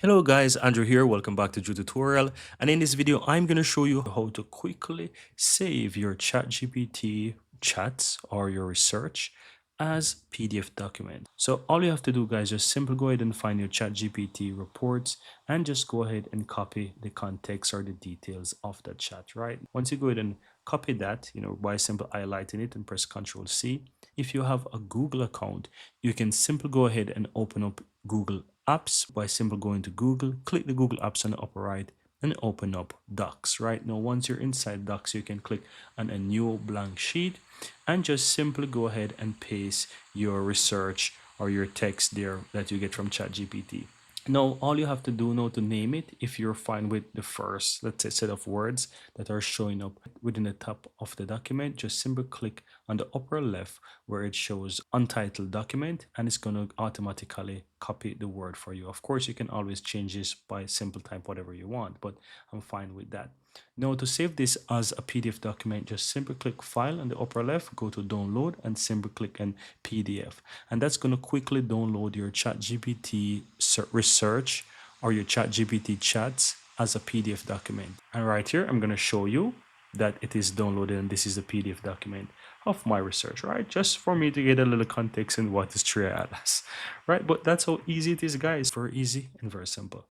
Hello guys, Andrew here. Welcome back to Drew Tutorial. And in this video, I'm going to show you how to quickly save your ChatGPT chats or your research as PDF document. So all you have to do, guys, just simply go ahead and find your ChatGPT reports and just go ahead and copy the context or the details of that chat, right? Once you go ahead and copy that, by simply highlighting it and press Control C. If you have a Google account, you can simply go ahead and open up Google Apps by simply going to Google, click the Google Apps on the upper right, and open up Docs. Right now, once you're inside Docs, you can click on a new blank sheet and just simply go ahead and paste your research or your text there that you get from ChatGPT. Now, all you have to do now to name it, if you're fine with the first, let's say, set of words that are showing up within the top of the document, just simply click on the upper left where it shows untitled document, and it's going to automatically copy the word for you. Of course, you can always change this by simple type whatever you want, but I'm fine with that. Now, to save this as a PDF document, just simply click File on the upper left, go to Download, and simply click on PDF. And that's going to quickly download your ChatGPT research or your ChatGPT chats as a PDF document. And right here, I'm going to show you that it is downloaded, and this is the PDF document of my research, right? Just for me to get a little context in what is Triad Atlas, right? But that's how easy it is, guys. Very easy and very simple.